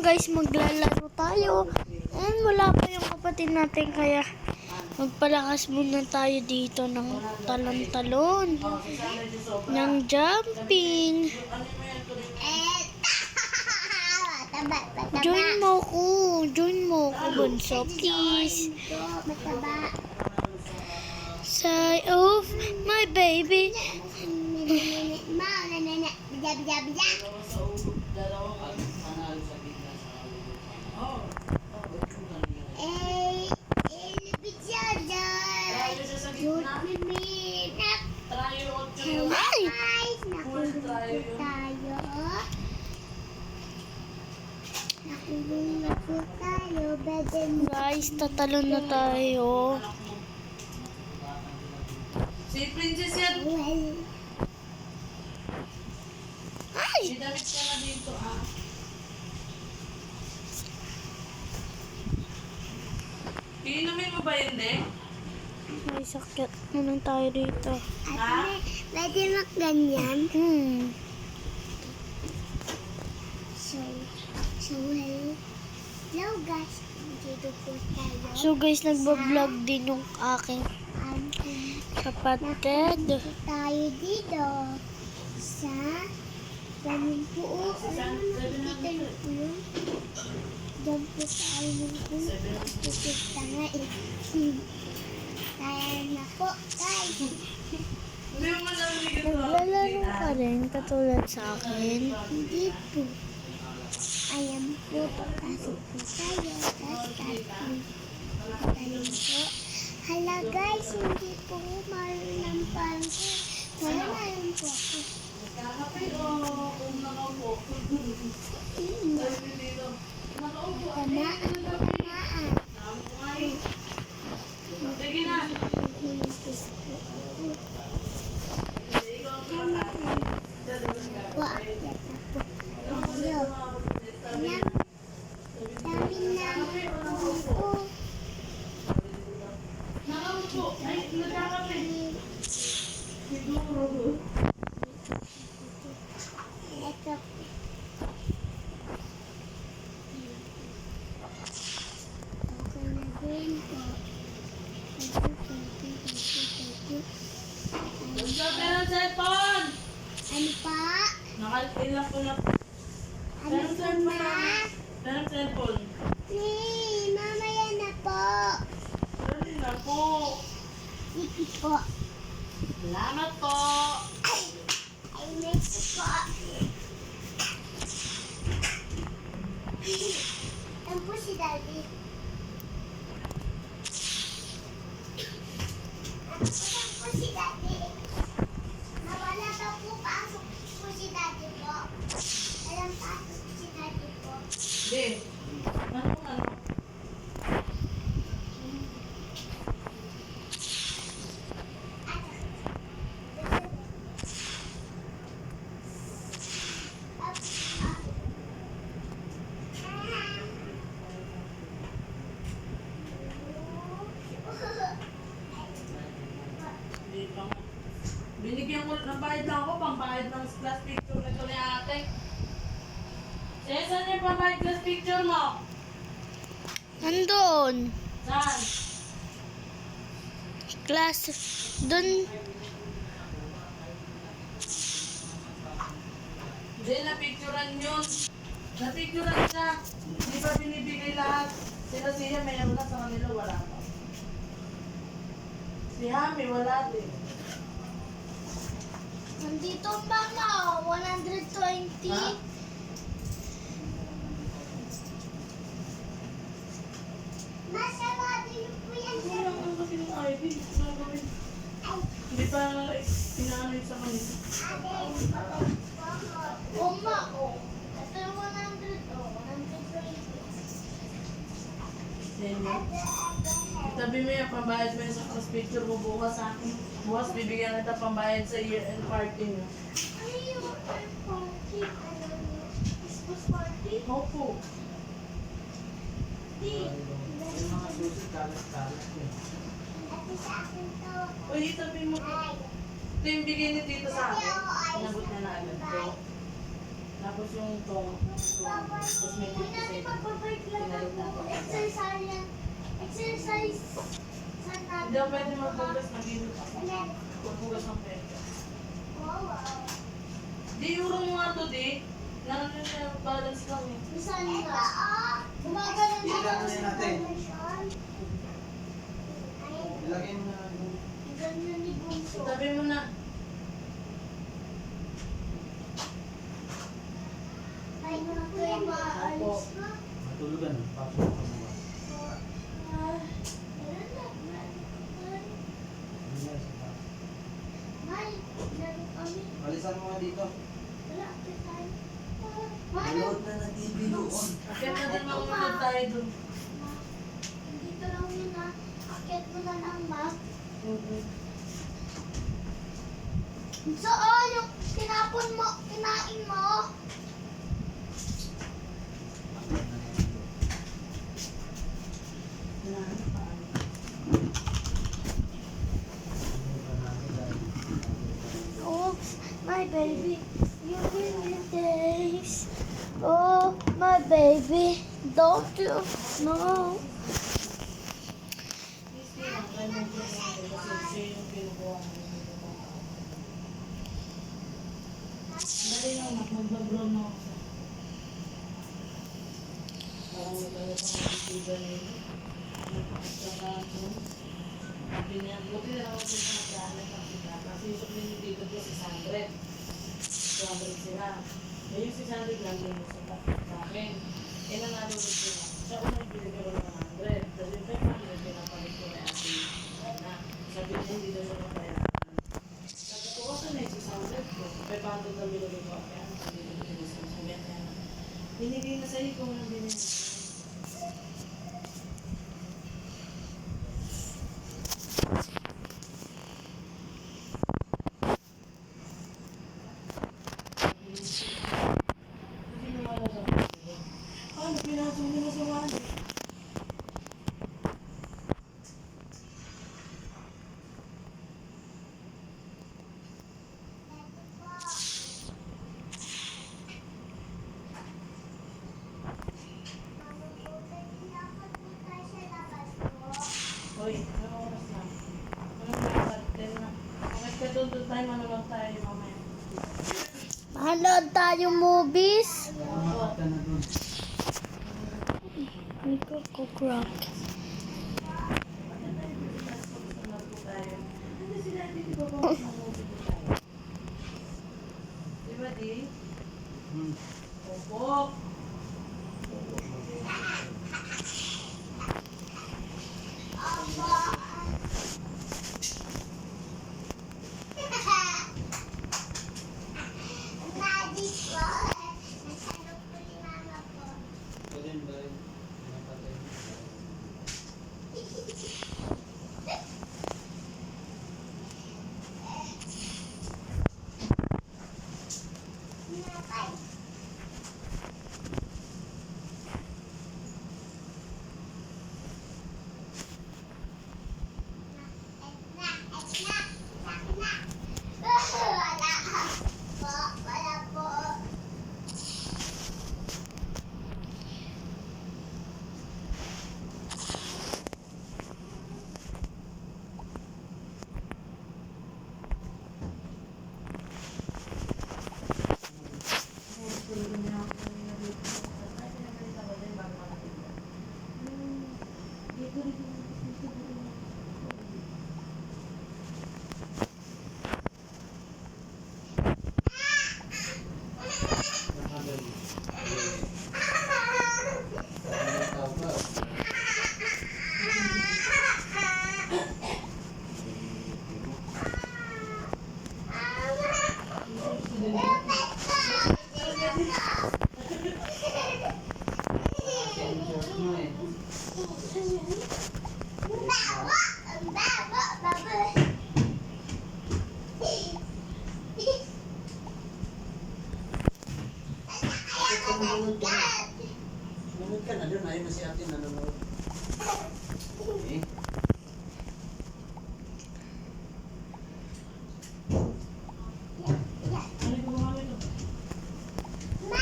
guys, maglalaro tayo. And wala pa yung kapatid natin kaya magpalakas muna tayo dito ng talon-talon. Ng jumping. Join mo ko. Join mo ko, bunso. Please. Sigh of my baby. Guys, tatalon na tayo. Si Princess yan. Ay! Damit ka na dito, ah. Iinumin mo ba yun, Dek? Ay, sakit. Anong tayo dito? Ha? Pwede magganyan. Hello guys, dito po tayo. So guys, nagbablog din yung aking kapatid. Tayo dito sa ganun po. Nakikita niyo po yun? Diyan po tayo ng pupunta nga eh. Kaya na po guys. Hindi mo malamig ito. Naglalaro ka rin, katulad sa akin. Hindi po. Ayan po, papasok po tayo. Tapos tayo po. Hala guys, hindi po marunong parang ko. Wala marunong po ako. Kakape o kung nakaupo? Nakaupo. Tamaan. Sige na. Po, akyat na po. Tayo. Ayan. Dami na po. Nakaupo. Ay, nagkakape. Siguro. Ito po. Okay na din po. Sabi ng cellphone! Ano pa? Nakailan po na. Ano po na? Meron cellphone. Mamaya na po. Dali na po. Sige po. Salamat po. I miss po. Saan po si Daddy? Saan po si Daddy? Nawala daw po, pasok po si Daddy po. Alam, pasok si Daddy po. Hindi. Ano? Hindi pa nga. Binigyan ko ng bayad lang ako, pangbayad ng class picture nito ni ate. Saan yung pambayad class picture mo? Nandun. Saan? Class. Dun. Hindi, napicturan yun. Napicturan siya. Hindi pa binibigay lahat. Sila siya, mayroon na sa kanila, wala pa. Si Hami, wala din. Nandito ang baka. 120. Ha? Masama din po yan. Wala nga kasi ng ID. Ano gawin? Hindi pa inaanoy sa kanila. Oma, oh. Ito yung 100, oh. 120. Yan yun. Itabi mo yan, pambayad mo yan sa class picture mo bukas sa akin. Bukas bibigyan kita pambayad sa year-end party nyo. Ano yung party? Ano yung Christmas party? Opo. Di. Mga susi, kalat-kalat yun. Ate sa akin to. Uy, itabi mo. Ay. Ito yung bigay ni Tito sa akin. Inabot niya na agad ko. Tapos yung tong, tapos may 57. Pinalit na po. Exercise. Hindi ako pwede magpugas, mag-inot ako. Magpugas ng pwede. Di, urong mo nga to, di. Nanon yung balance lang eh. Saan ka? Gumagano'n na Ilagay sa natin. foundation. Ilagay mo na. Ganyan ni Bunso. Tabi mo na. Ay, ito yung maaalis na. Matulugan. Pasok ka mo. Mal, laro kami. Alisan mo nga dito. Wala, kitan. Mal, Manood na ng TV doon. Kaya na din mamunod tayo dun. dito lang yun na. Akit mo na lang, ma. So, yung tinapon mo, kinain mo. Oh, my baby, you give me days. Oh, my baby, don't you know? Dali na, magbabrown na ako. Parang may kaya pang magsiga na yun. Saka ako, sabi niya, buti na lang ako sa magkaanan ng sila. Kasi yung sabi niyo dito ko si Sandret. 200 sila. Eh yung si Sandret lang din sa akin. Eh nanalo ko sila. Siya ko nang binigay ko ng 100. Kasi yung 500 pinapalit ko na ate. Na, sabi niya hindi daw siya mapayaran. Sabi ko, kasi na yung si Sandret ko. 500 na binigay ko. Kaya ano, sabi ko, binigay ko sa kanya. Binigay na sa'yo kung anong binigay. Ano, pinasok mo na sa wali. Hoy, ano oras na? Anong oras? 10 na. Bakit ka doon tayo, manonood tayo mamaya. Manood tayo movies. Kumakat ka na doon. Hindi ko kukrok. Diba, di? Hmm. Opo. Pwede ba yun? Pinapatay mo. Wala po. Nakadali. Ano tawag? T-shirt mo eh. Nanonood ka na. Nanonood ka na doon. Ayun na si ate nanonood. Eh. Ano yung gumamit ito? Ma!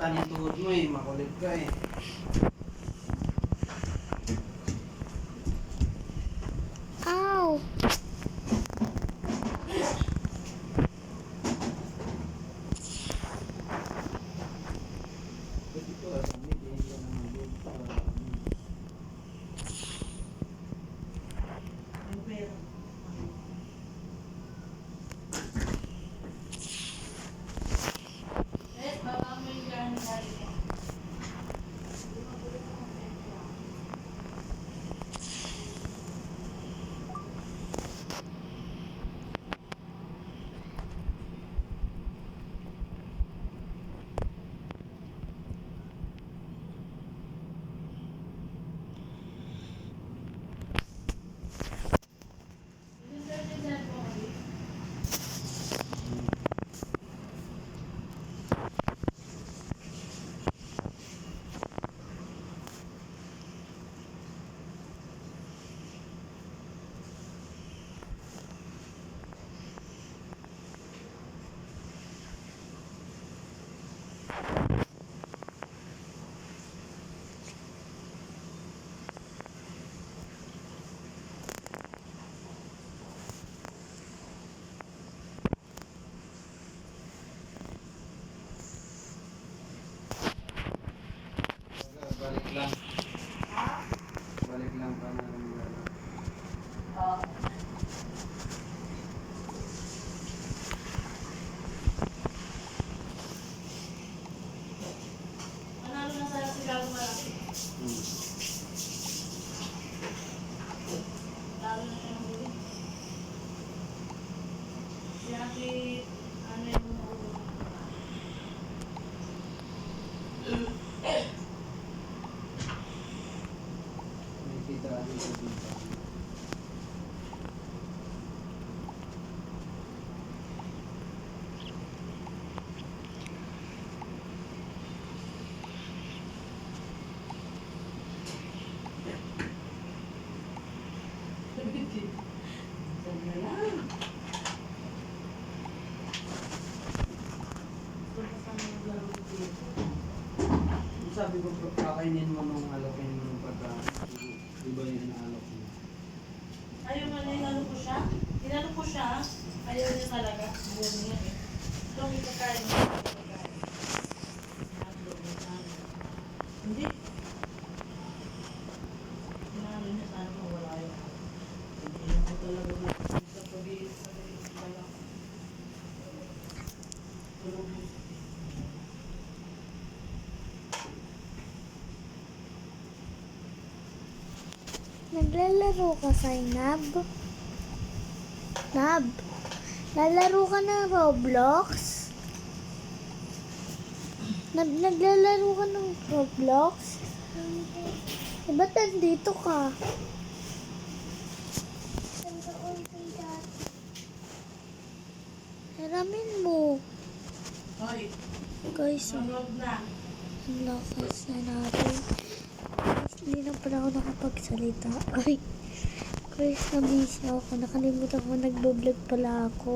Nasaan yung tuhod mo eh, makulit ka eh. Ow! Ito ah, sabi, hindi ka naman doon. Yung pera. Baka mo yung gano'n natin. Balik lang. Balik lang pa na rin gano'n. Manalo na sa Chicago malaki. Lalo na siya ng huli. Si ate, ano yung ulo? May kita dito dito. Huwag na lang. Huwag ka sana maglaro dito. Sabi ko, kakainin mo nung alapin mo nung pagka, di ba yung inaalok mo? Ayaw mo na inalo ko siya? Inalo ko siya. Ayaw niya talaga. Ayaw niya eh. Ito ang ikakain mo. Hindi. Inalo niya sana kung wala yun. Hindi mo talaga sa pag-iis. Tulog mo. Naglalaro ka sa Nab? Nab? Lalaro ka ng Roblox? Naglalaro ka ng Roblox? Eh, ba't nandito ka? Hiramin mo. Hoy, Guys, tulog na. ang lakas na natin. Hindi na pala ako nakapagsalita. Ay, guys, na-busy ako. Nakalimutan ko, nagbo-vlog pala ako.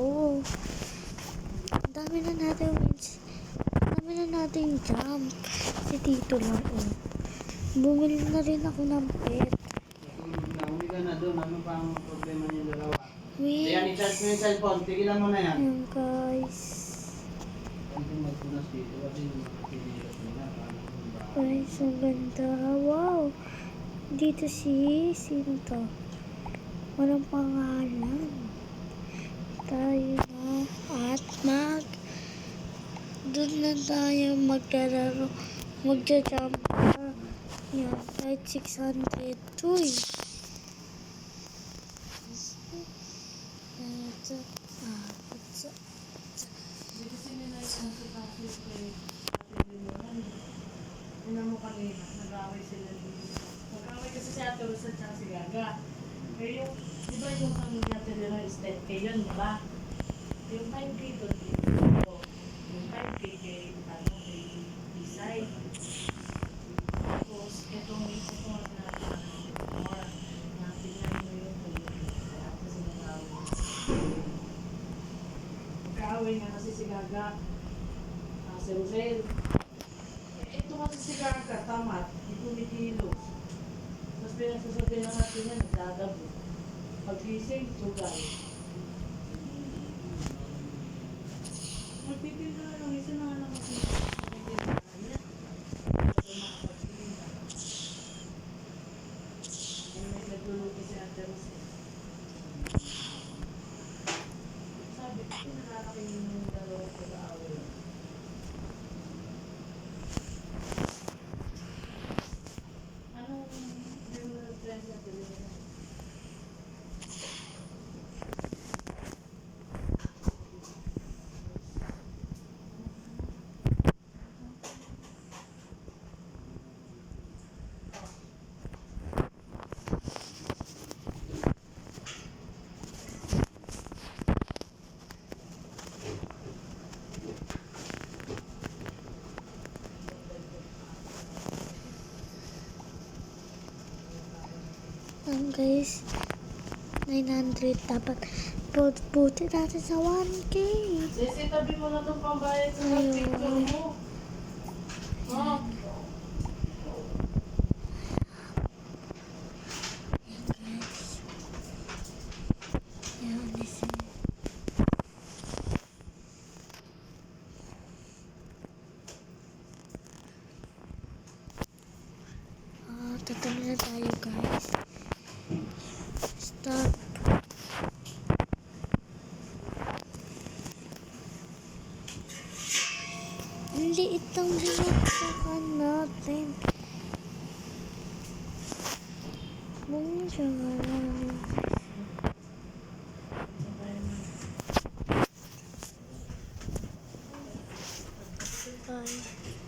Ang dami na natin wins. Ang dami na natin jump. Si Tito lang, oh. Bumili na rin ako ng pet. Natulog na, umi ka na doon. Ano pa ang problema niyo dalawa? Wait. Ayan, i-charge mo yung cellphone. Tigilan mo na yan. Ayan, guys. Hindi magpunas dito kasi pinilas nila. Guys, ang ganda. Wow. Dito sino to? Walang pangalan. Tayo na. At doon na tayo maglalaro. Magja-jump na. Yan, kahit 600. Uy. Ito. Ito. Hindi kasi nila yung kasi kay Ate Limuran. Tingnan mo kanina, nag-away sila dito. Nag-away kasi si Ate Rosa at si Gaga. Pero yung, di ba yung kami ni Ate Limuran is 10K yun, di ba? Yung 5K doon dito. Yung 5K kay Isay. Tapos, itong natin more. Natingnan mo yung kaya kasi nag-away. Nag-away nga kasi si Gaga. Si Rosel. kasi si Kaka, tamat, di kumikilos. Tapos pinagsasabihan natin yan, nagdadabo. Pag-gising, sugal. Magtitinda na lang, isa na nga lang kasi magtitinda na yan. Kasi makapagtitinda. Ay, may nagluluto si Ate Rose. Sabi ko, pinalaki yung dalawang pag-aaway. Anong may mga friends na tuloy? Guys, 900 dapat buti natin sa 1K. Sisi, tabi mo na itong pambayad sa Ayun. picture mo. Oh. Yan, listen. Tutuloy na tayo guys. Stop. Ang liit ang binagsakan natin. Bumisa nga lang. Bye.